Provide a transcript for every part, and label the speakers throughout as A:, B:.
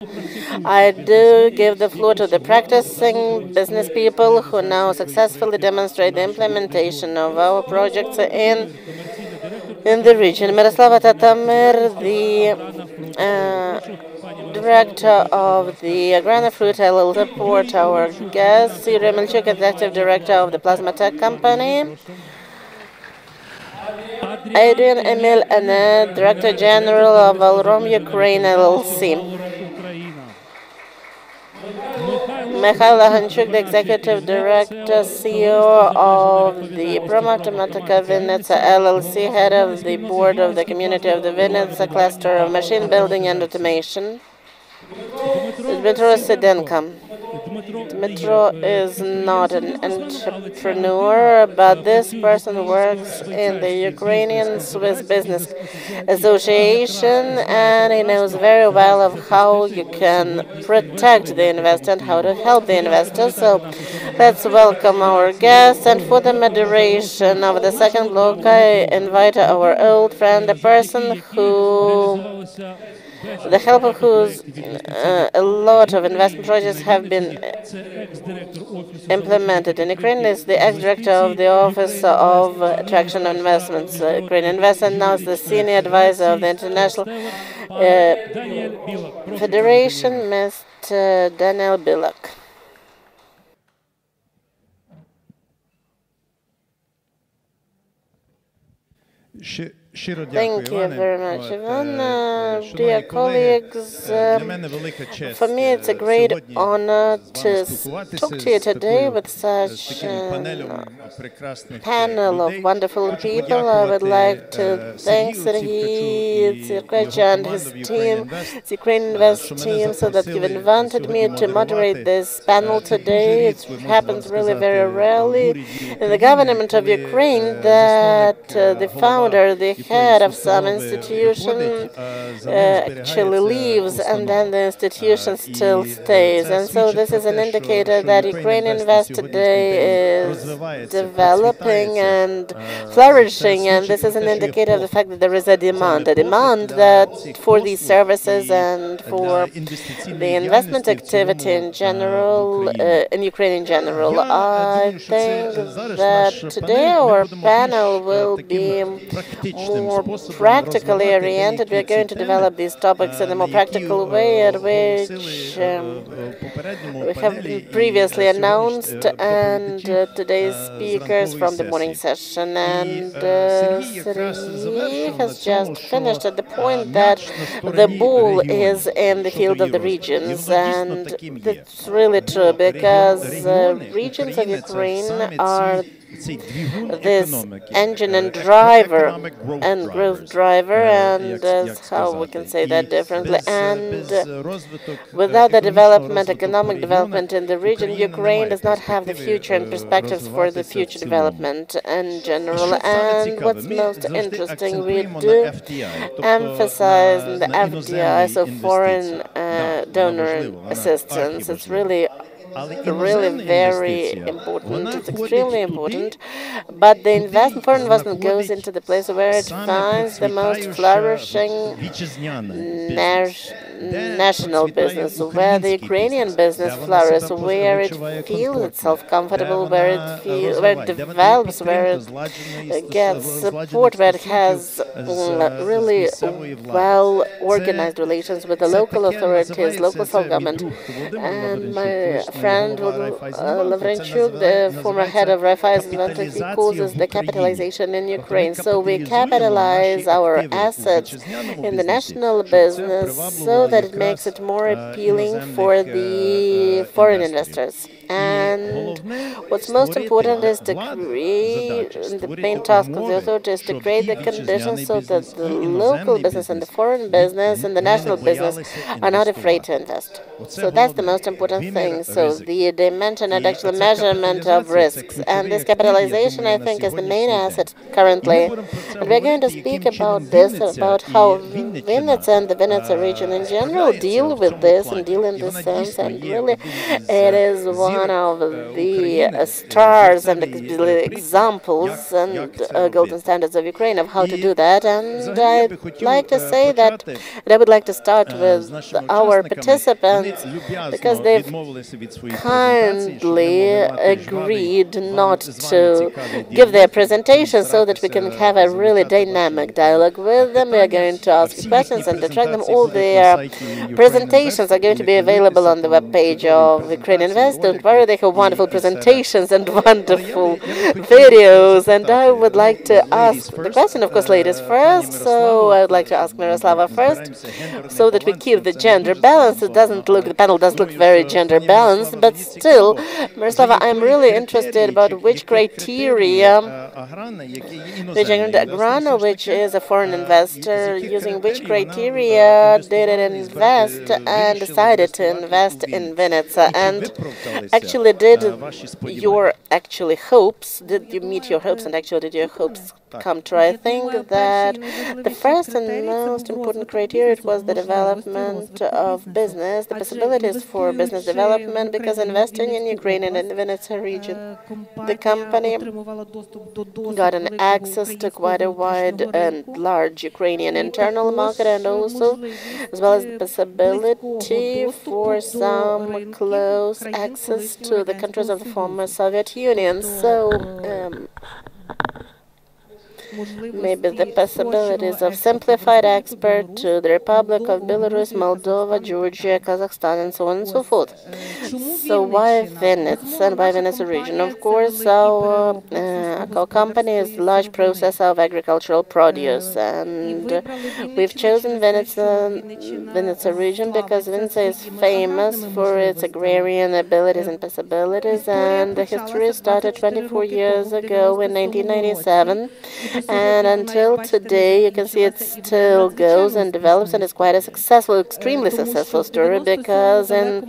A: I do give the floor to the practicing business people who now successfully demonstrate the implementation of our projects in the region. Miroslava Tatamir, the director of the Grana Fruit LLC, support our guest, Yuri Melchuk, executive director of the Plasma Tech Company, Adrian Emil Ane, Director General of Alrom Ukraine LLC. Mikhail Hanchuk, the Executive Director, CEO of the Promathematica Vinnytsia LLC, Head of the Board of the Community of the Vinnytsia Cluster of Machine Building and Automation. Dmitro Sidenko. Dmitro is not an entrepreneur, but this person works in the Ukrainian Swiss Business Association, and he knows very well of how you can protect the investor and how to help the investor. So let's welcome our guests, and for the moderation of the second block, I invite our old friend, a person who the help of whose a lot of investment projects have been implemented in Ukraine is the ex-director of the Office of Attraction of Investments, UkraineInvest, and now is the senior advisor of the International Federation, Mr. Daniel Bilak. Thank you very much, Ivan. Dear colleagues, for me it's a great honor to talk to you today with such a panel of wonderful people. I would like to thank Sergei Tsirkach and his team, the UkraineInvest team, so that you've invited me to moderate this panel today. It happens really very rarely in the government of Ukraine that the founder, the head of some institution actually leaves and then the institution still stays. And so this is an indicator that UkraineInvest today is developing and flourishing, and this is an indicator of the fact that there is a demand that for these services and for the investment activity in general, in Ukraine in general. I think that today our panel will be more practically oriented. We are going to develop these topics in a more practical way, at which we have been previously announced, and today's speakers from the morning session. And Sergei has just finished at the point that the ball is in the field of the regions, and that's really true because regions of Ukraine are this engine and driver and growth driver, and that's how we can say that differently. And without the development, economic development in the region, Ukraine does not have the future and perspectives for the future development in general. And what's most interesting, we do emphasize the FDI, so foreign donor assistance. It's really very important. It's extremely important. But the foreign investment goes into the place where it finds the most flourishing national business, where the Ukrainian business flourishes, where it feels itself comfortable, where it develops, where it gets support, where it has really well organized relations with the local authorities, local self-government. And my friend Lavrenchuk, the former head of Raiffeisen, he causes the capitalization in Ukraine. So we capitalize our assets in the national business so that it makes it more appealing for the foreign investors. And what's most important is to create, the main task of the authority is to create the conditions so that the local business and the foreign business and the national business are not afraid to invest. So that's the most important thing. So the dimension and actual measurement of risks. And this capitalization, I think, is the main asset currently. And we're going to speak about this, about how Vinnytsia and the Vinnytsia region in general deal with this and deal in this sense, and really it is one of the stars and examples and golden standards of Ukraine of how to do that. And I'd like to say that, and I would like to start with our participants because they've kindly agreed not to give their presentation so that we can have a really dynamic dialogue with them. We are going to ask questions and attract them. All their presentations are going to be available on the webpage of UkraineInvest. Don't worry, they have wonderful presentations and wonderful videos. And I would like to ask the question, of course, ladies first. So I would like to ask Miroslava first, so that we keep the gender balance. It doesn't look, the panel does look very gender balanced, but still, Miroslava, I'm really interested about which criteria, which Agrana, which is a foreign investor, using which criteria did it invest and decided to invest in Vinnytsia? And actually, did you meet your hopes, and actually did your hopes come true? I think that the first and most important criteria was the development of business, the possibilities for business development, because investing in Ukraine and in the Vinnytsia region, the company got an access to quite a wide and large Ukrainian internal market, and also as well as the possibility for some close access to the countries of the former Soviet Union. So maybe the possibilities of simplified export to the Republic of Belarus, Moldova, Georgia, Kazakhstan, and so on and so forth. So why Vinnytsia and why Vinnytsia region? Of course, our company is a large processor of agricultural produce, and we've chosen Vinnytsia region because Vinnytsia is famous for its agrarian abilities and possibilities, and the history started 24 years ago in 1997. And until today, you can see it still goes and develops, and it's quite a successful, extremely successful story, because in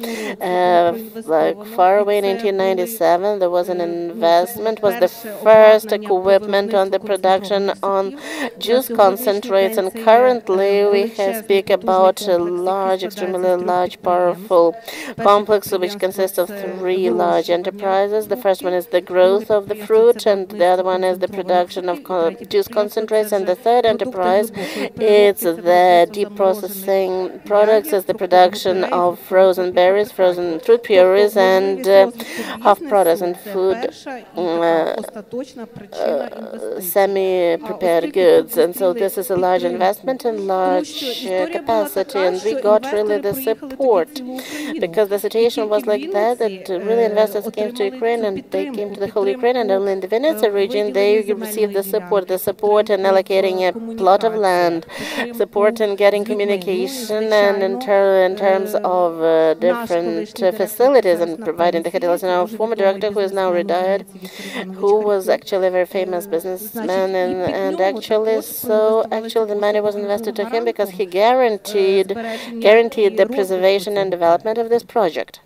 A: far away in 1997, there was an investment, was the first equipment on the production on juice concentrates, and currently we speak about a large, extremely large, powerful complex which consists of 3 large enterprises. The first one is the growth of the fruit, and the other one is the production of juice concentrates, and the third enterprise is the deep processing products, is the production of frozen berries, frozen fruit purees, and half products and food semi-prepared goods. And so this is a large investment and large capacity, and we got really the support, because the situation was like that really investors came to Ukraine, and they came to the whole Ukraine, and only in the Vinnytsia region they received the support in allocating a plot of land, support in getting communication, and in terms of different facilities, and providing the Khatilas, and our former director, who is now retired, who was actually a very famous businessman, and actually the money was invested to him because he guaranteed the preservation and development of this project.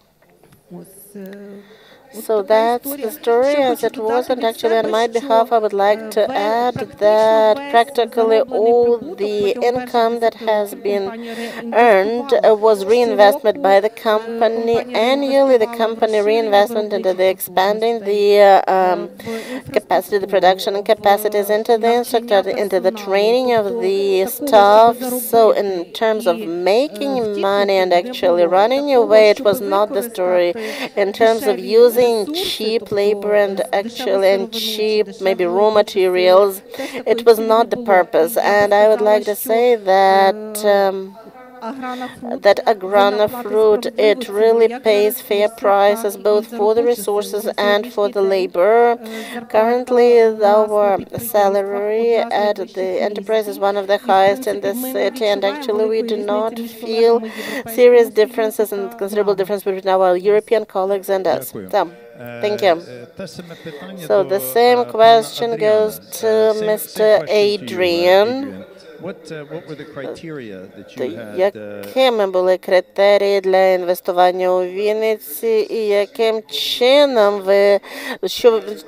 A: So that's the story as it was, and actually on my behalf I would like to add that practically all the income that has been earned was reinvested by the company. Annually the company reinvestment into the expanding the capacity, the production capacities, into the instructor, into the training of the staff. So in terms of making money and actually running away, it was not the story. In terms of using cheap labor and cheap maybe raw materials, it was not the purpose. And I would like to say that Agrana fruit, it really pays fair prices both for the resources and for the labor. Currently our salary at the enterprise is one of the highest in the city, and actually we do not feel serious differences and considerable difference between our European colleagues and us. So, thank you. So the same question goes to Mr. Adrian. Якими були критерії для інвестування у Вінниці і яким чином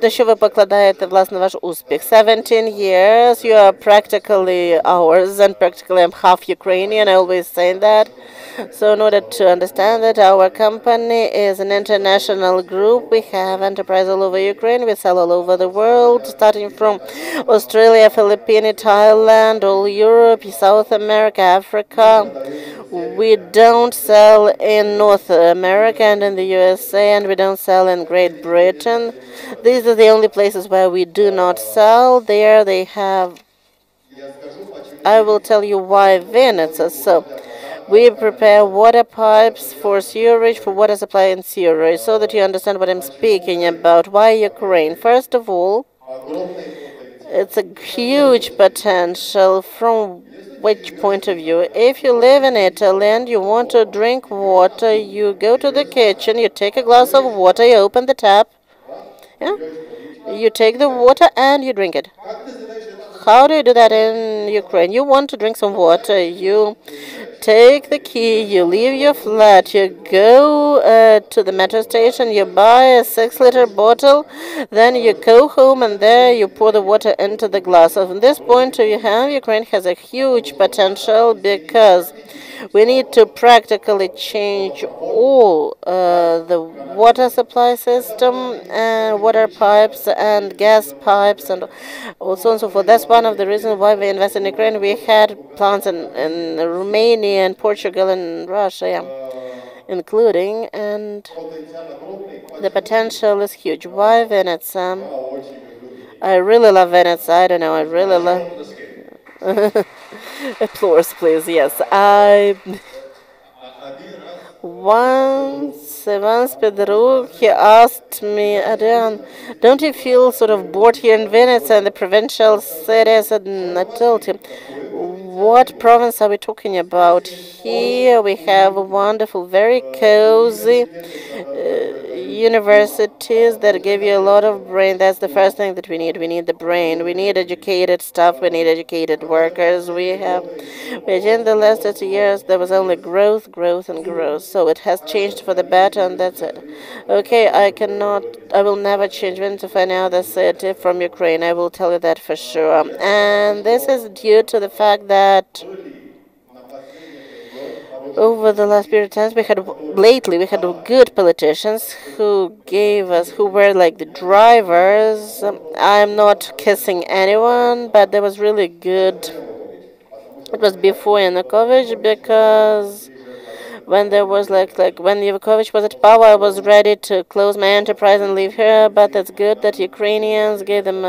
A: на що ви покладаєте, власне, ваш успіх? 17 years, you are practically ours and practically I'm half Ukrainian, I always say that. So in order to understand that our company is an international group, we have enterprise all over Ukraine, we sell all over the world, starting from Australia, Philippines, Thailand, all Europe, South America, Africa. We don't sell in North America and in the USA, and we don't sell in Great Britain. These are the only places where we do not sell. There they have. I will tell you why Vinnytsia. So, we prepare water pipes for sewerage, for water supply and sewerage, so that you understand what I'm speaking about. Why Ukraine? First of all, it's a huge potential from which point of view? If you live in Italy and you want to drink water, you go to the kitchen, you take a glass of water, you open the tap, yeah? You take the water and you drink it. How do you do that in Ukraine? You want to drink some water, you take the key, you leave your flat, you go to the metro station, you buy a 6-liter bottle, then you go home and there you pour the water into the glass. So from this point of view, Ukraine has a huge potential because we need to practically change all the water supply system, water pipes and gas pipes and so on and so forth. That's one of the reasons why we invest in Ukraine. We had plants in Romania and Portugal and Russia, including, and the potential is huge. Why Vinnytsia? I really love Vinnytsia. I don't know. I really love. Applause, please. Yes, I. Once Pedro, he asked me, Adrian, don't you feel sort of bored here in Vinnytsia and the provincial cities? And I told him, what province are we talking about? Here we have wonderful, very cozy universities that give you a lot of brain. That's the first thing that we need. We need the brain. We need educated staff. We need educated workers. In the last 30 years, there was only growth, growth, and growth. So it has changed for the better, and that's it. Okay, I will never change Vinnytsia for any other city from Ukraine. I will tell you that for sure. And this is due to the fact that over the last period of time, we had good politicians who were like the drivers. I'm not kissing anyone, but there was really good. It was before Yanukovych, because when there was when Yanukovych was at power, I was ready to close my enterprise and leave here. But it's good that Ukrainians gave them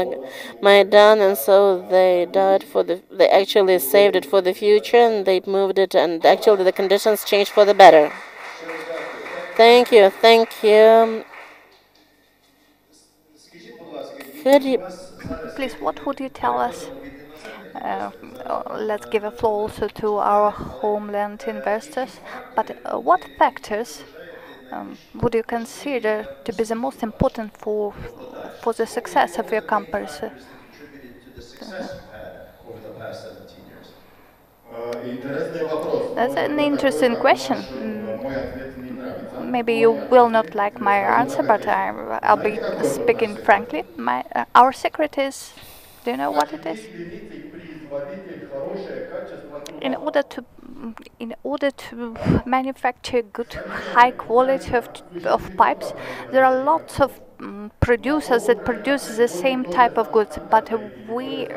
A: Maidan, and so they died they actually saved it for the future, and they moved it, and actually the conditions changed for the better. Thank you, thank you.
B: Please, what would you tell us? Let's give a floor also to our homeland investors. But what factors would you consider to be the most important for the success of your companies? That's an interesting question. Maybe you will not like my answer, but I'll be speaking frankly. Our secret is, do you know what it is? In order to manufacture good, high quality of pipes, there are lots of producers that produce the same type of goods, but we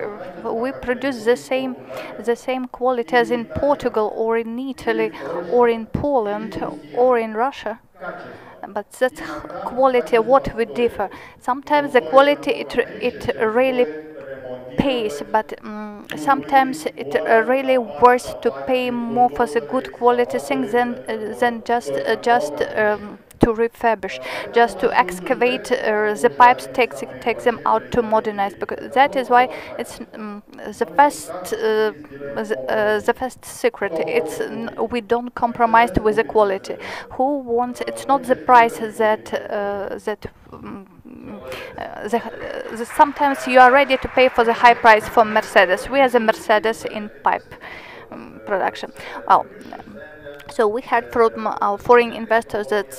B: produce the same quality as in Portugal or in Italy or in Poland or in Russia. But that's quality what we differ. Sometimes the quality it really pays, but sometimes it really worth to pay more for the good quality things than just to refurbish, just to excavate the pipes, take them out to modernize. Because that is why it's the first secret. It's we don't compromise with the quality. Who wants? It's not the price that sometimes you are ready to pay for the high price for Mercedes. We are the Mercedes in pipe production. Well, so we heard from our foreign investors that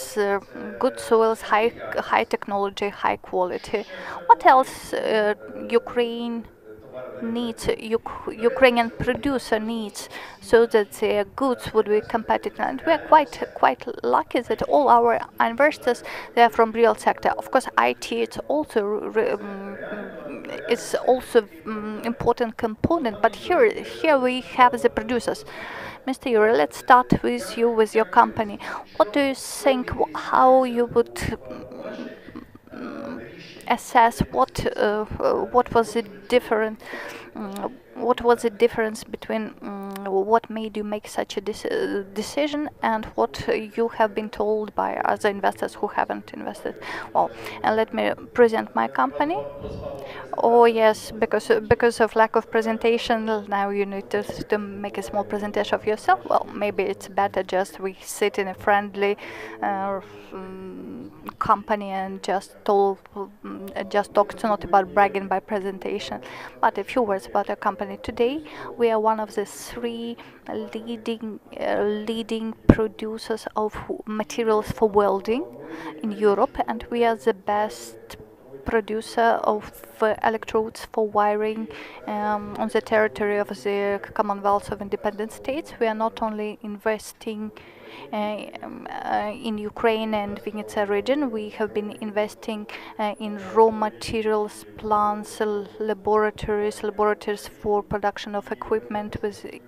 B: good soils, high technology, high quality. What else Ukraine needs, Ukrainian producer needs, so that their goods would be competitive? And we are quite lucky that all our investors, they are from real sector. Of course, IT is also important component, but here we have the producers. Mr. Yuri, let's start with you, with your company. What do you think, how you would assess what was the difference, what was the difference between what made you make such a decision and what you have been told by other investors who haven't invested? Well, and let me present my company. Oh yes, because of lack of presentation, now you need to make a small presentation of yourself. Well, maybe it's better just we sit in a friendly company and just talk, not about bragging by presentation, but a few words about our company. Today, we are one of the three leading producers of materials for welding in Europe, and we are the best producer of electrodes for wiring on the territory of the Commonwealth of Independent States. We are not only investing in Ukraine and Vinnytsia region, we have been investing in raw materials, plants, laboratories for production of equipment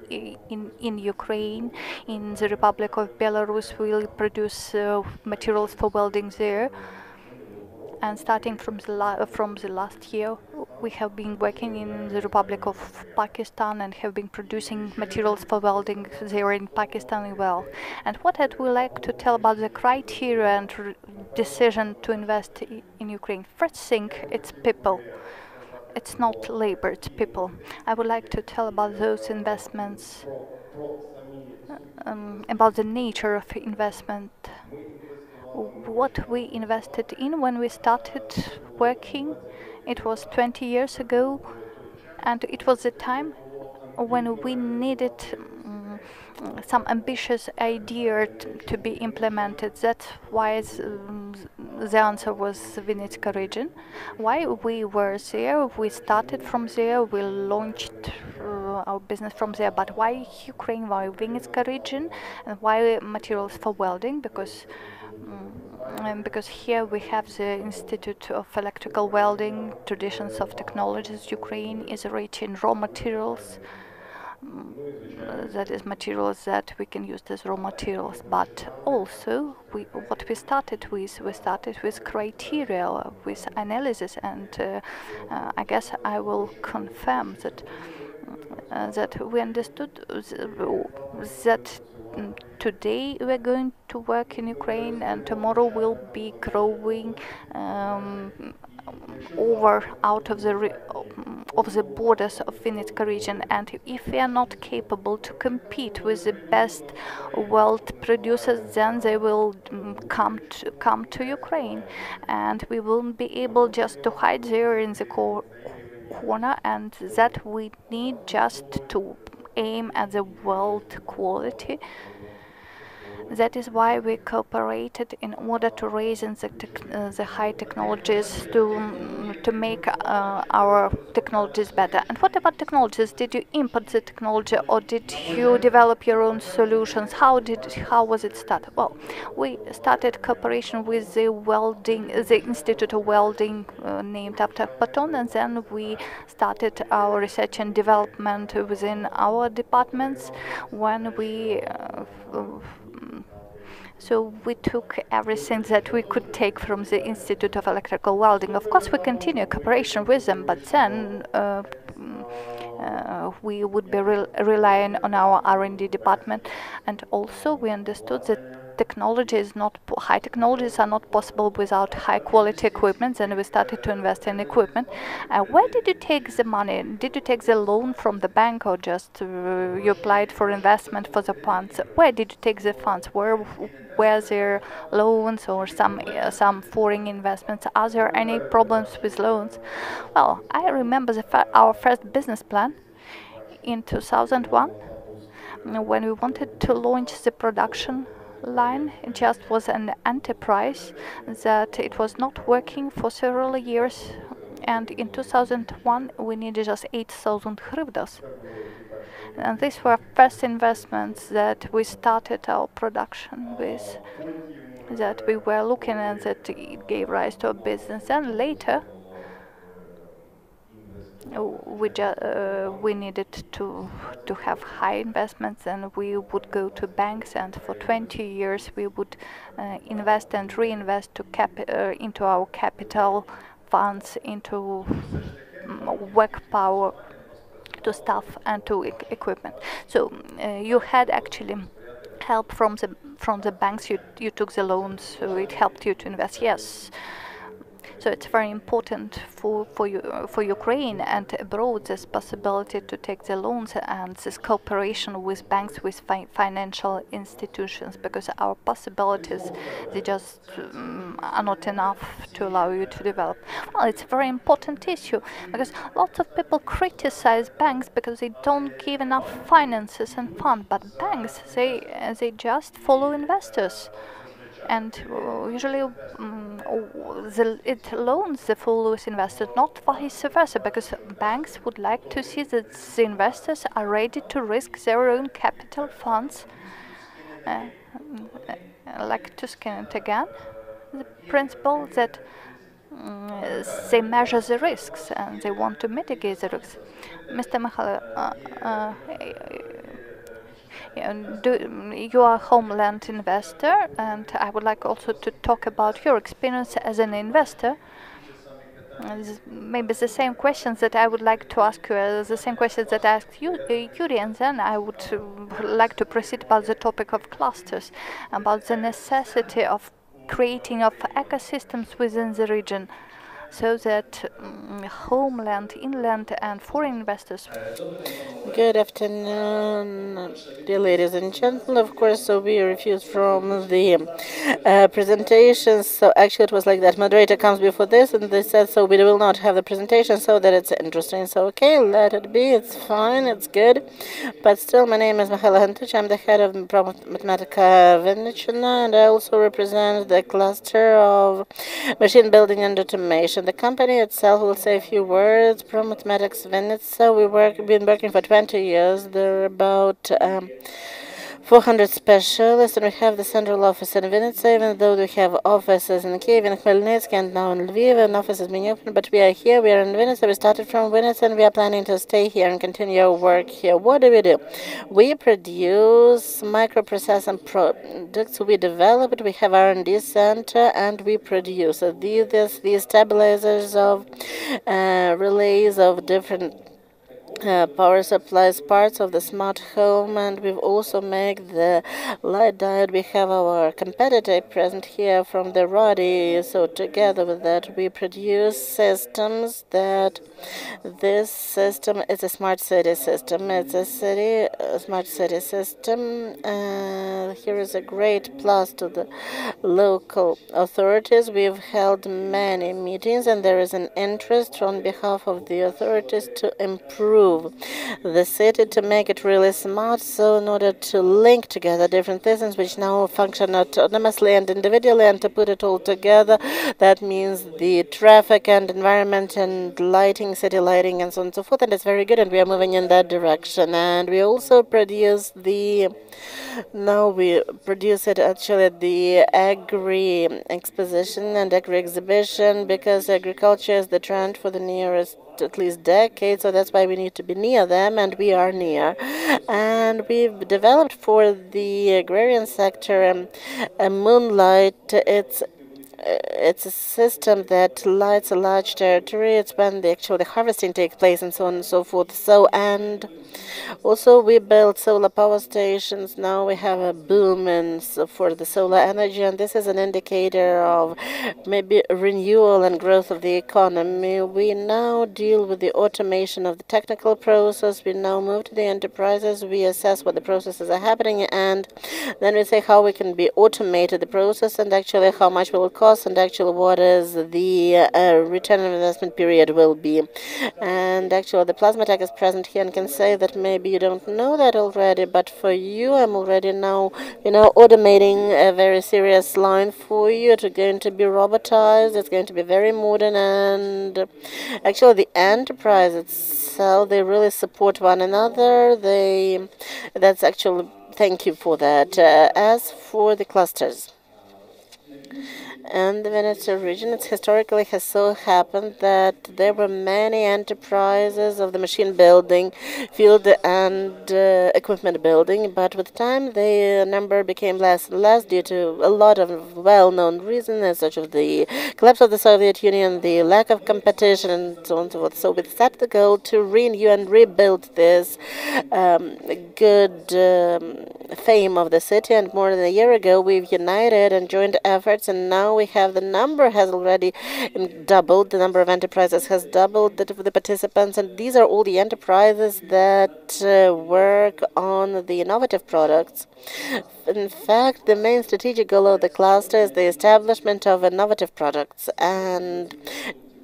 B: in Ukraine. In the Republic of Belarus, we will produce materials for welding there. And starting from the last year, we have been working in the Republic of Pakistan and have been producing materials for welding there in Pakistan as well. And what I would like to tell about the criteria and decision to invest in Ukraine. First thing, it's people. It's not labor, it's people. I would like to tell about those investments, about the nature of investment. What we invested in when we started working, it was 20 years ago, and it was the time when we needed some ambitious idea to be implemented. That's why the answer was Vinnytsia region. Why we were there, we started from there, we launched our business from there. But why Ukraine, why Vinnytsia region, and why materials for welding? Because here we have the Institute of Electrical Welding, Traditions of Technologies. Ukraine is rich in raw materials. That is materials that we can use as raw materials, but also what we started with criteria, with analysis, and I guess I will confirm that we understood that today we're going to work in Ukraine and tomorrow we'll be growing out of the borders of Vinnytsia region, and if we are not capable to compete with the best weld producers, then they will come to Ukraine, and we won't be able just to hide there in the corner, and that we need just to aim at the world quality. That is why we cooperated in order to raise the high technologies to make our technologies better. And what about technologies? Did you import the technology or did you develop your own solutions? How was it started? Well, we started cooperation with the Institute of Welding named after Patton, and then we started our research and development within our departments when we so we took everything that we could take from the Institute of Electrical Welding. Of course, we continue cooperation with them, but then we would be relying on our R&D department. And also we understood that high technologies are not possible without high quality equipment, and we started to invest in equipment. Where did you take the money? Did you take the loan from the bank, or just you applied for investment for the funds? Where did you take the funds? Where were there loans or some foreign investments? Are there any problems with loans? Well, I remember our first business plan in 2001, when we wanted to launch the production line. It just was an enterprise that it was not working for several years, and in 2001 we needed just 8,000 hryvnias. And these were first investments that we started our production with, that we were looking at, that it gave rise to a business. And later we needed to have high investments, and we would go to banks, and for 20 years we would invest and reinvest into our capital funds, into work power, to staff and to equipment. So you had actually help from the banks. You took the loans, so it helped you to invest. Yes. So it's very important for Ukraine and abroad, this possibility to take the loans and this cooperation with banks, with financial institutions, because our possibilities, they just are not enough to allow you to develop. Well, it's a very important issue, because lots of people criticize banks because they don't give enough finances and funds, but banks, they just follow investors. And usually it loans the foolish investors, not vice versa, because banks would like to see that the investors are ready to risk their own capital funds. Like to skin it again, the principle that they measure the risks and they want to mitigate the risks. Mr. Michal, you are a homeland investor, and I would like also to talk about your experience as an investor. Maybe the same questions that I would like to ask you, the same questions that I asked you, Yuri, and then I would like to proceed about the topic of clusters, about the necessity of creating of ecosystems within the region, so that homeland, inland, and foreign investors.
A: Good afternoon, dear ladies and gentlemen. Of course, so we refused from the presentations. So actually, it was like that. Moderator comes before this, and they said, so we will not have the presentation, so that it's interesting. So okay, let it be. It's fine. It's good. But still, my name is Michaela Hentic. I'm the head of Mathematica Vinnytsia, and I also represent the cluster of machine building and automation. The company itself will say a few words. Pro Mathematics Vinnytsia. We've been working for 20 years. There are about 400 specialists, and we have the central office in Vinnytsia, even though we have offices in Kyiv, in Khmelnytsk, and now in Lviv, and offices being open. But we are here, we are in Vinnytsia. We started from Vinnytsia, and we are planning to stay here and continue our work here. What do? We produce microprocessing products. We develop it. We have R&D center, and we produce. So these stabilizers of relays of different power supplies, parts of the smart home, and we've also made the light diode. We have our competitor present here from the RODI. So together with that, we produce systems that this system is a smart city system. It's a smart city system. Here is a great plus to the local authorities. We've held many meetings, and there is an interest on behalf of the authorities to improve the city, to make it really smart, so in order to link together different systems which now function autonomously and individually, and to put it all together, that means the traffic and environment and lighting, city lighting, and so on and so forth, and it's very good, and we are moving in that direction. And we also produce now we produce it actually at the Agri Exposition and Agri Exhibition, because agriculture is the trend for the nearest at least decade, so that's why we need to be near them, and we are near. And we've developed for the agrarian sector a moonlight. It's it's a system that lights a large territory. It's when the harvesting takes place and so on and so forth. So, and also we built solar power stations. Now we have a boom for the solar energy, and this is an indicator of maybe renewal and growth of the economy. We now deal with the automation of the technical process. We now move to the enterprises. We assess what the processes are happening, and then we say how we can be automated the process, and actually how much will it cost, and actually what is the return on investment period will be. And actually the plasma tech is present here and can say that maybe you don't know that already, but for you I'm already now automating a very serious line for you. It's going to be robotized, it's going to be very modern, and actually the enterprise itself, they really support one another. That's actually, thank you for that. As for the clusters, and the Vinnytsia region, it historically has so happened that there were many enterprises of the machine building field and equipment building, but with time the number became less and less due to a lot of well-known reasons, such as the collapse of the Soviet Union, the lack of competition, and so on and so forth. So we set the goal to renew and rebuild this good fame of the city, and more than a year ago we've united and joined efforts, and now we have the number has already doubled, the number of enterprises has doubled, the participants, and these are all the enterprises that work on the innovative products. In fact, the main strategic goal of the cluster is the establishment of innovative products and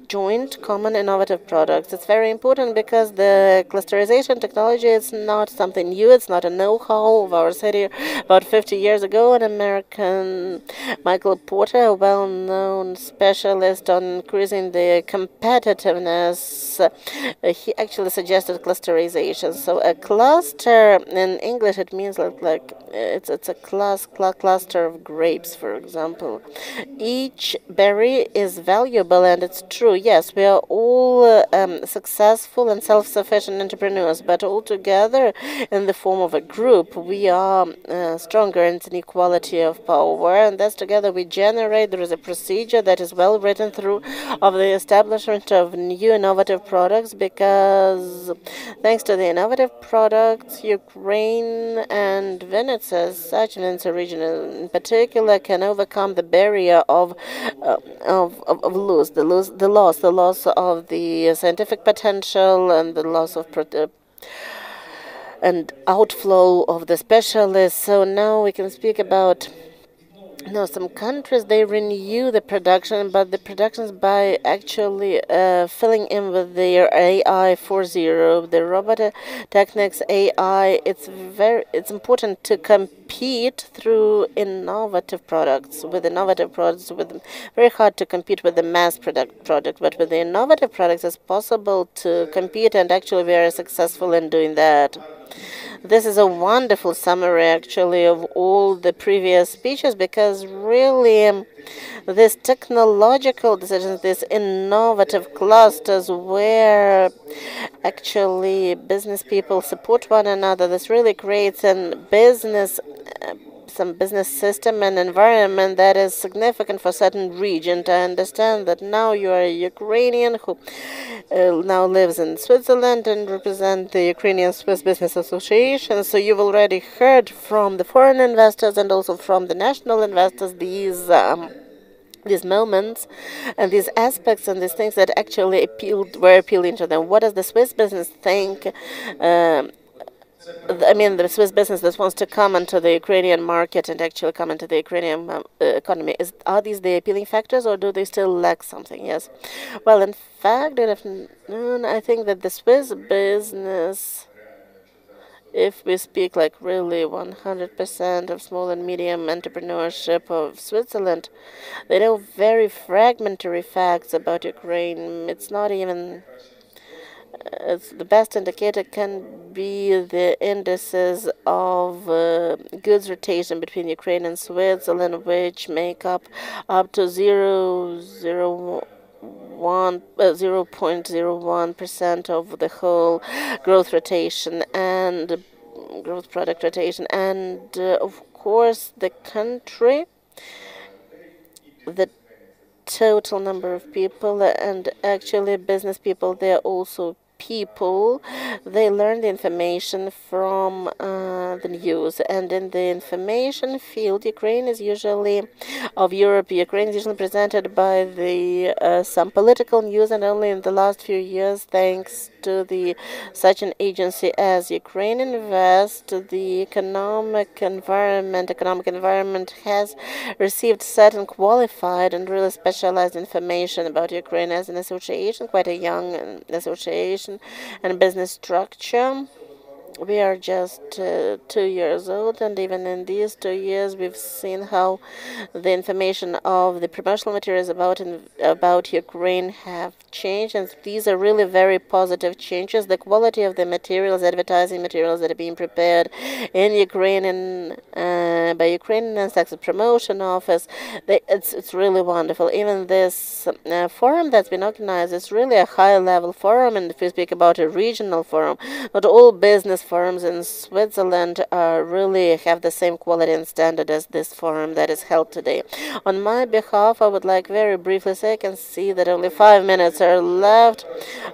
A: joint common innovative products. It's very important because the clusterization technology is not something new. It's not a know-how of our city. About 50 years ago, an American, Michael Porter, a well-known specialist on increasing the competitiveness, he actually suggested clusterization. So a cluster, in English, it means like it's a cluster of grapes, for example. Each berry is valuable, and it's true. Yes, we are all successful and self-sufficient entrepreneurs, but all together in the form of a group, we are stronger in an equality of power, and thus together we generate. There is a procedure that is well written through of the establishment of new innovative products, because thanks to the innovative products, Ukraine and Vinnytsia, such an Vinnytsia region in particular, can overcome the barrier of the loss of the scientific potential and the loss of and outflow of the specialists. So now we can speak about some countries, they renew the production, but the productions by actually filling in with their AI 4.0, the robot techniques AI. It's important to compete through innovative products. With very hard to compete with the mass product, but with the innovative products, it's possible to compete, and actually we are successful in doing that. This is a wonderful summary, actually, of all the previous speeches, because really these technological decisions, these innovative clusters where actually business people support one another, this really creates some business system and environment that is significant for certain region. I understand that now you are a Ukrainian who now lives in Switzerland and represent the Ukrainian Swiss Business Association. So you've already heard from the foreign investors and also from the national investors these moments and these aspects and these things that actually were appealing to them. What does the Swiss business think? The Swiss business that wants to come into the Ukrainian market and actually come into the Ukrainian economy, are these the appealing factors, or do they still lack something? Yes. Well, in fact, good afternoon. I think that the Swiss business, if we speak like really 100% of small and medium entrepreneurship of Switzerland, they know very fragmentary facts about Ukraine. It's not even the best indicator can be the indices of goods rotation between Ukraine and Switzerland, which make up to 0.01% of the whole growth rotation and growth product rotation. And of course, the country, the total number of people, and actually business people, they're also people. They learn the information from the news, and in the information field, Ukraine is usually of Europe. Ukraine is usually presented by the some political news, and only in the last few years, thanks to the such an agency as UkraineInvest, the economic environment has received certain qualified and really specialized information about Ukraine as an association, quite a young association and business structure. We are just 2 years old, and even in these 2 years, we've seen how the information of the promotional materials about Ukraine have changed, and these are really very positive changes. The quality of the materials, advertising materials that are being prepared in Ukraine and by Ukrainian Tax Promotion Office, it's really wonderful. Even this forum that's been organized is really a high-level forum, and if we speak about a regional forum, not all business forums in Switzerland really have the same quality and standard as this forum that is held today. On my behalf, I would like very briefly say, I can see that only 5 minutes are left.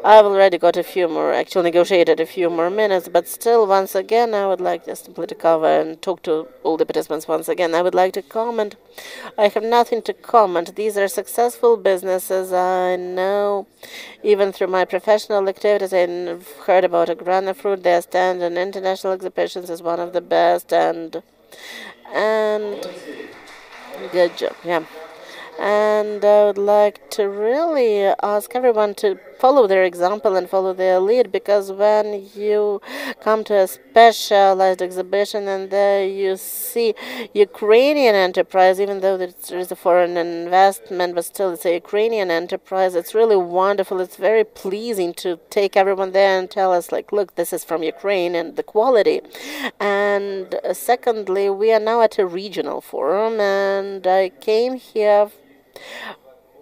A: I've already got a few more, actually negotiated a few more minutes, but still, once again, I would like just simply to cover and talk to all the participants once again. I would like to comment. I have nothing to comment. These are successful businesses. I know, even through my professional activities, I've heard about a grana fruit. Their stand on international exhibitions is one of the best, and good job, yeah. And I would like to really ask everyone to follow their example and follow their lead, because when you come to a specialized exhibition and there you see Ukrainian enterprise, even though there is a foreign investment, but still it's a Ukrainian enterprise, it's really wonderful. It's very pleasing to take everyone there and tell us, like, look, this is from Ukraine and the quality. And secondly, we are now at a regional forum, and I came here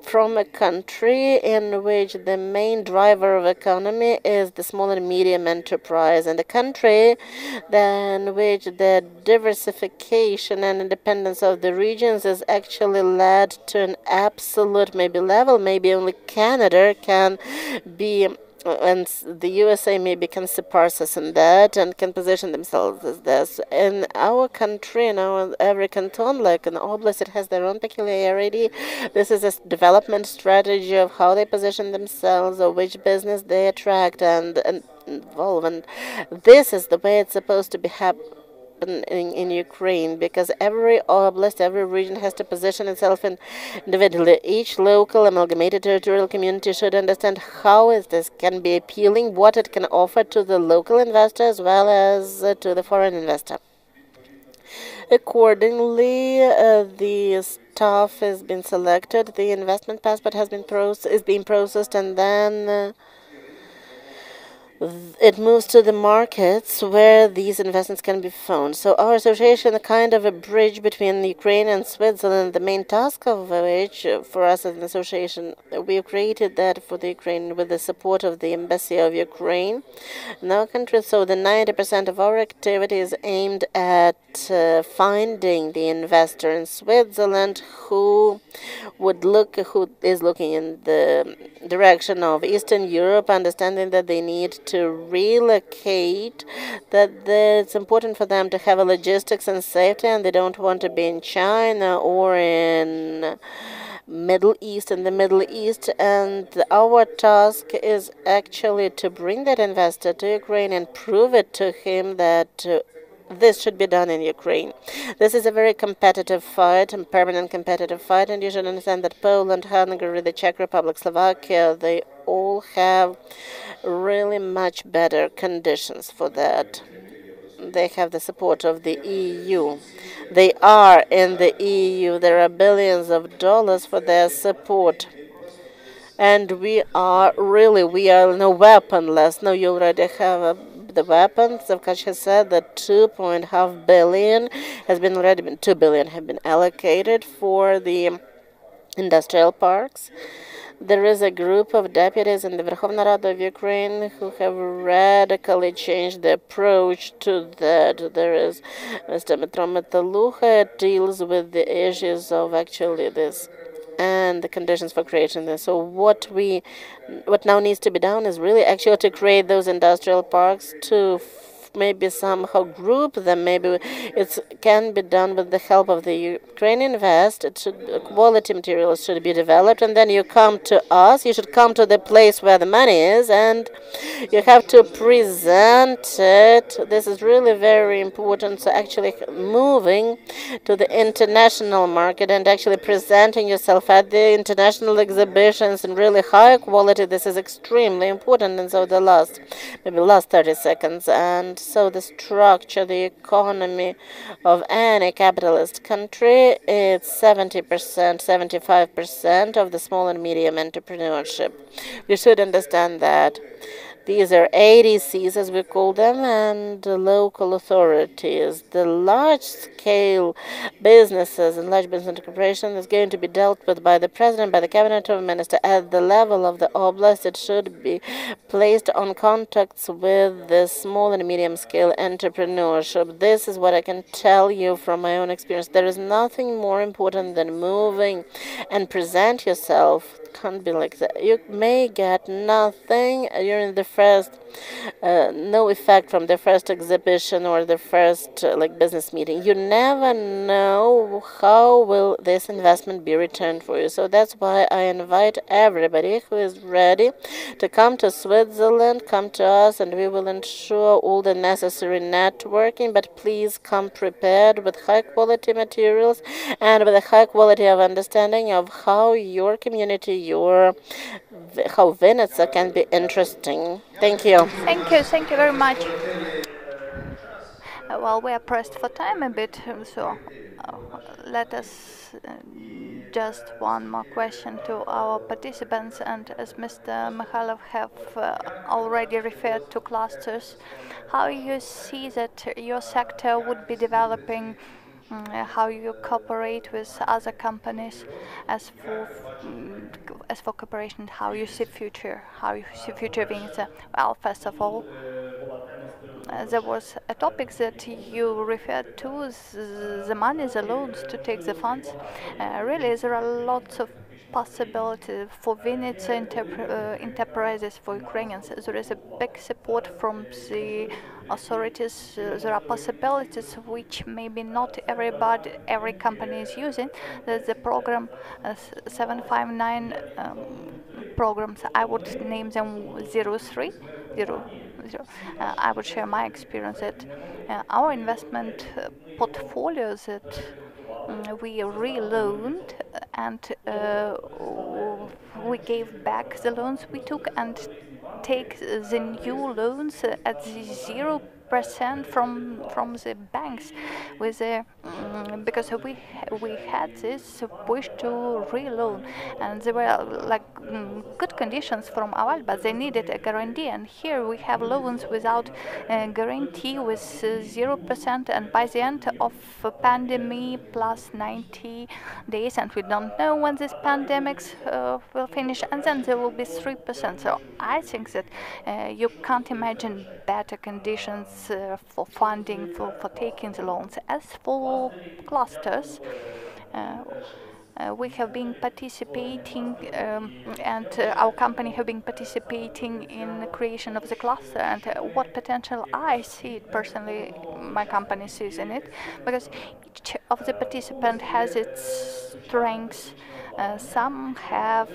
A: from a country in which the main driver of economy is the small and medium enterprise, and a country in which the diversification and independence of the regions is actually led to an absolute maybe level. Maybe only Canada can be, and the USA maybe can surpass us in that and can position themselves as this. In our country, in our every canton, like an oblast, it has their own peculiarity. This is a development strategy of how they position themselves or which business they attract and involve. And this is the way it's supposed to be in Ukraine, because every oblast, every region has to position itself individually. Each local amalgamated territorial community should understand how this can be appealing, what it can offer to the local investor as well as to the foreign investor. Accordingly, the staff has been selected, the investment passport is being processed, and then it moves to the markets where these investments can be found. So our association is kind of a bridge between Ukraine and Switzerland, the main task of which, for us as an association, we created that for the Ukraine with the support of the Embassy of Ukraine in our country. So the 90% of our activity is aimed at finding the investor in Switzerland who is looking in the direction of Eastern Europe, understanding that they need to relocate, that it's important for them to have a logistics and safety, and they don't want to be in China or in the Middle East, and our task is actually to bring that investor to Ukraine and prove it to him that this should be done in Ukraine. This is a very competitive fight, a permanent competitive fight, and you should understand that Poland, Hungary, the Czech Republic, Slovakia, they all have really much better conditions for that. They have the support of the EU. They are in the EU. There are billions of dollars for their support. And we are no weaponless. No, you already have the weapons. Zavkash has said that 2.5 billion have 2 billion have been allocated for the industrial parks. There is a group of deputies in the Verkhovna Rada of Ukraine who have radically changed the approach to that. There is Mr. Metro Metalucha deals with the issues of actually this and the conditions for creating this. So what now needs to be done is really actually to create those industrial parks, to maybe somehow group them. Maybe it can be done with the help of the Ukraine Invest. Quality materials should be developed, and then you come to us. You should come to the place where the money is, and you have to present it. This is really very important. So actually moving to the international market and actually presenting yourself at the international exhibitions in really high quality. This is extremely important. And so the last 30 seconds. And so the structure, the economy of any capitalist country, it's 70%, 75% of the small and medium entrepreneurship. You should understand that. These are ADCs, as we call them, and the local authorities. The large-scale businesses and large business corporation is going to be dealt with by the president, by the cabinet of minister. At the level of the oblast, it should be placed on contacts with the small and medium-scale entrepreneurship. This is what I can tell you from my own experience. There is nothing more important than moving and present yourself. Can't be like that. You may get nothing during the first, no effect from the first exhibition or the first like business meeting. You never know how will this investment be returned for you. So that's why I invite everybody who is ready to come to Switzerland, come to us, and we will ensure all the necessary networking. But please come prepared with high quality materials and with a high quality of understanding of how your community, how Vinnytsia can be interesting. Thank you.
B: Thank you very much. Well, we are pressed for time a bit, so let us just one more question to our participants. And as Mr. Mikhailov have already referred to clusters, how you see that your sector would be developing, how you cooperate with other companies, as for cooperation, how you see future, Vinnytsia. Well, first of all, there was a topic that you referred to, the money, the loans to take the funds. Really, there are lots of possibilities for Vinnytsia enterprises, for Ukrainians. There is a big support from the authorities. There are possibilities which maybe not every company is using. There's the program 759 programs. I would name them 03. I would share my experience that our investment portfolios that we reloaned and we gave back the loans we took and take the new loans at 0% from the banks with because we had this wish to reloan, and there were like good conditions from Aval, but they needed a guarantee, and here we have loans without guarantee with 0%, and by the end of pandemic plus 90 days, and we don't know when this pandemic will finish, and then there will be 3%. So I think that you can't imagine better conditions for funding, for taking the loans. As for clusters, we have been participating, and our company have been participating in the creation of the cluster. And what potential I see it personally, my company sees in it, because each of the participant has its strengths. Some have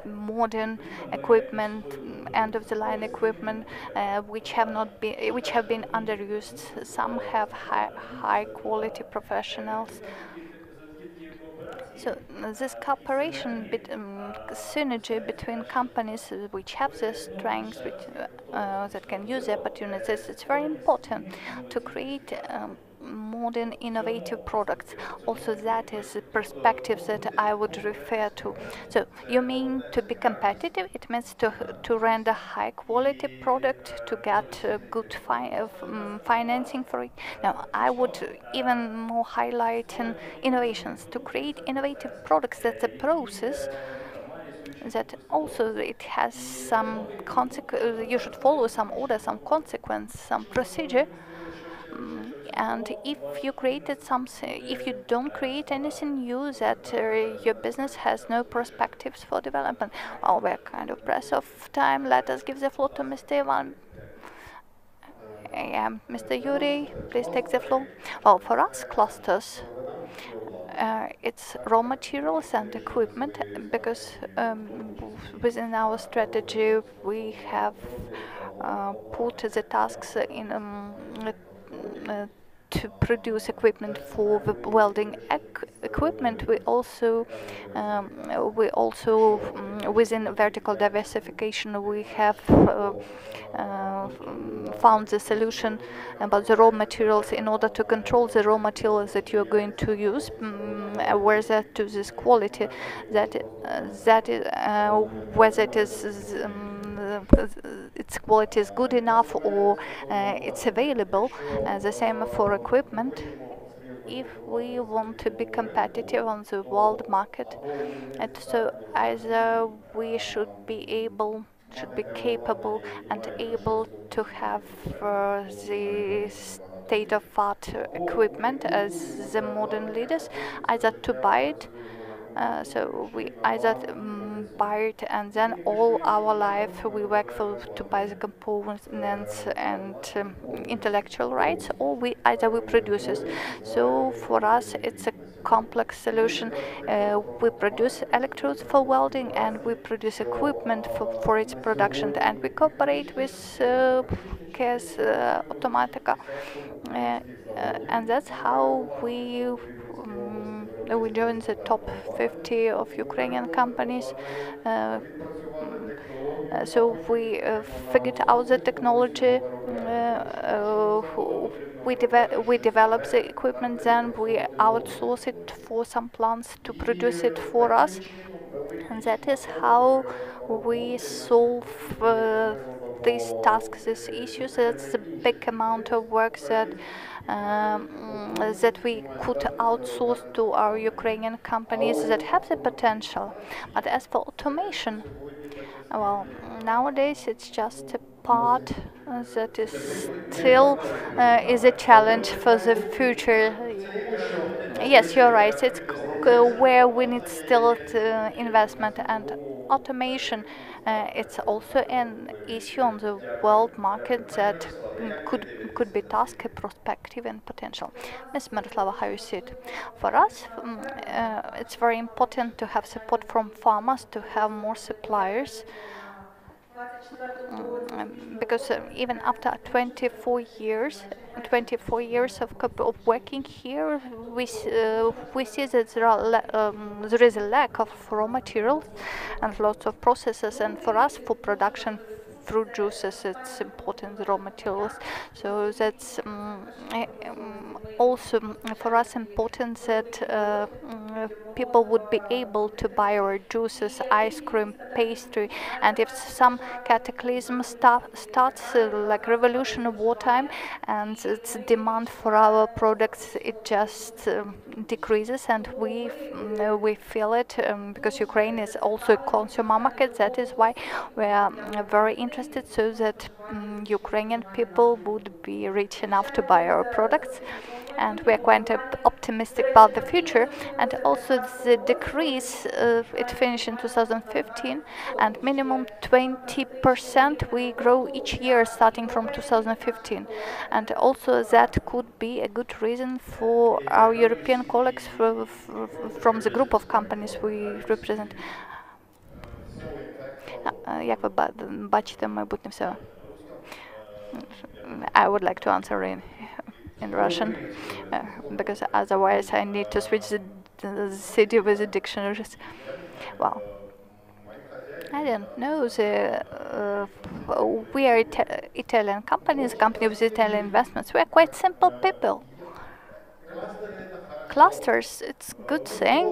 B: modern equipment, end-of-the-line equipment, which have been underused. Some have high-quality professionals. So this cooperation, synergy between companies which have the strengths, that can use the opportunities, it's very important to create modern innovative products. Also, that is the perspective that I would refer to. So you mean to be competitive, it means to render high quality product, to get good financing for it. Now I would even more highlight innovations, to create innovative products. That's a process that also it has some consequence. You should follow some order, some consequence, some procedure. And if you created something, if you don't create anything new, that your business has no perspectives for development. Oh, we're kind of pressed of time. Let us give the floor to Mr. Ivan. Yeah, Mr. Yuri, please take the floor. Well, for us, clusters, it's raw materials and equipment, because within our strategy we have put the tasks in to produce equipment for the welding equipment. We also within vertical diversification we have found the solution about the raw materials in order to control the raw materials that you are going to use, where that to this quality that is whether it is its quality is good enough or it's available. The same for equipment. If we want to be competitive on the world market, and so either we should be capable and able to have the state-of-art equipment as the modern leaders, either to buy it. So we either buy it and then all our life we work to buy the components and intellectual rights, or we produce it. So for us it's a complex solution. We produce electrodes for welding and we produce equipment for its production, and we cooperate with Case Automatica, and that's how we joined the top 50 of Ukrainian companies. So we figured out the technology. We develop the equipment, then we outsource it for some plants to produce it for us, and that is how we solve these tasks, these issues. That's a big amount of work that we could outsource to our Ukrainian companies that have the potential. But as for automation, well, nowadays it's just a part that is still is a challenge for the future. Yes, you're right. It's where we need still investment and automation. It's also an issue on the world market that could be task, perspective, and potential. Ms. Miroslava, how you see it? For us, it's very important to have support from farmers, to have more suppliers. Because even after 24 years of working here, we see that there is a lack of raw materials and lots of processes. And for us, for production fruit juices, it's important, the raw materials. So that's also for us important that people would be able to buy our juices, ice cream, pastry, and if some cataclysm starts like revolution of wartime, and its demand for our products, it just decreases, and we feel it because Ukraine is also a consumer market. That is why we are very interested, so that Ukrainian people would be rich enough to buy our products. And we are quite optimistic about the future. And also the decrease, it finished in 2015, and minimum 20% we grow each year starting from 2015. And also that could be a good reason for our European colleagues from the group of companies we represent. Як ви бачите майбутнє все? I would like to answer in Russian, because otherwise I need to switch the city with the dictionaries. Well, I don't know. We are Italian companies, company with Italian investments. We are quite simple people. Clusters, it's good thing.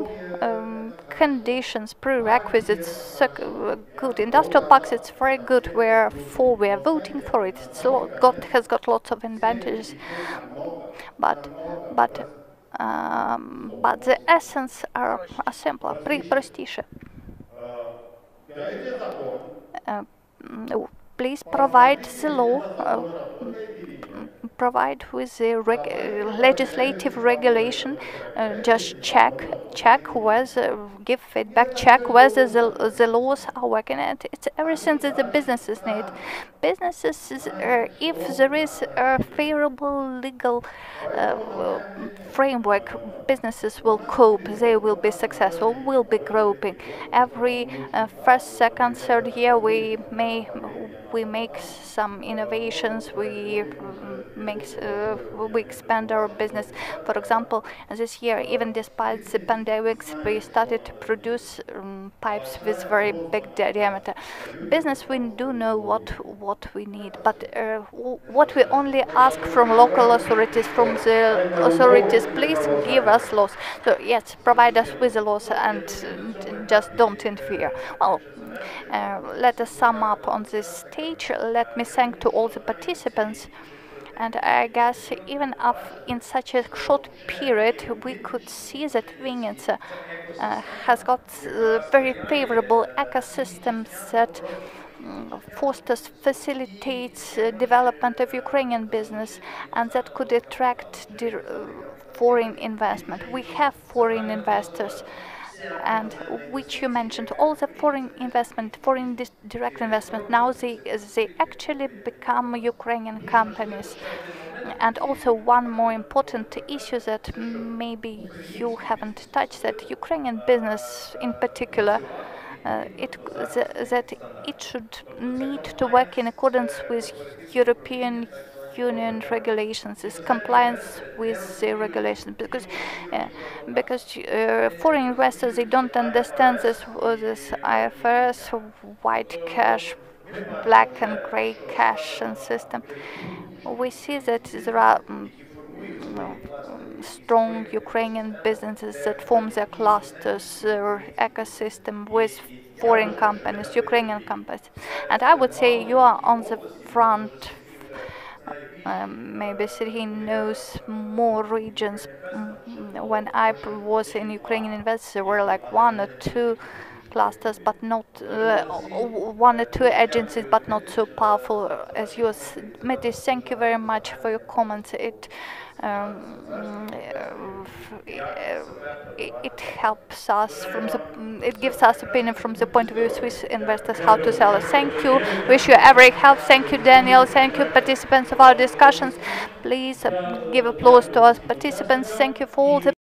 B: Conditions, prerequisites, good. Industrial parks, it's very good. Wherefore we are voting for it. Has got lots of advantages, but the essence are simpler, prestige. Please provide the law. provide with the legislative regulation, just check whether, give feedback, check whether the laws are working. And it's everything that the businesses need. Businesses, if there is a favorable legal framework, businesses will cope, they will be successful, will be growing. Every first, second, third year we make some innovations, we expand our business. For example, this year, even despite the pandemics, we started to produce pipes with very big diameter. Business, we do know what we need, but what we only ask from local authorities, from the authorities, please give us laws. So yes, provide us with the laws and just don't interfere. Well, let us sum up on this stage. Let me thank to all the participants. And I guess even in such a short period, we could see that Vinnytsia has got very favorable ecosystems that fosters, facilitates development of Ukrainian business, and that could attract foreign investment. We have foreign investors, and which you mentioned, all the foreign investment, foreign direct investment, now they actually become Ukrainian companies. And also one more important issue that maybe you haven't touched, that Ukrainian business in particular, that it should need to work in accordance with European Union regulations, is compliance with the regulations, because foreign investors, they don't understand this IFRS white cash, black and gray cash and system. We see that there are strong Ukrainian businesses that form their clusters, their ecosystem with foreign companies, Ukrainian companies. And I would say you are on the front. Maybe Serhiy knows more regions. When I was in UkraineInvest, there were like one or two clusters, but not one or two agencies, but not so powerful as yours. Metis, thank you very much for your comments. It helps us it gives us opinion from the point of view of Swiss investors how to sell us. Thank you. Wish you every help. Thank you, Daniel. Thank you, participants of our discussions. Please give applause to us participants. Thank you for all the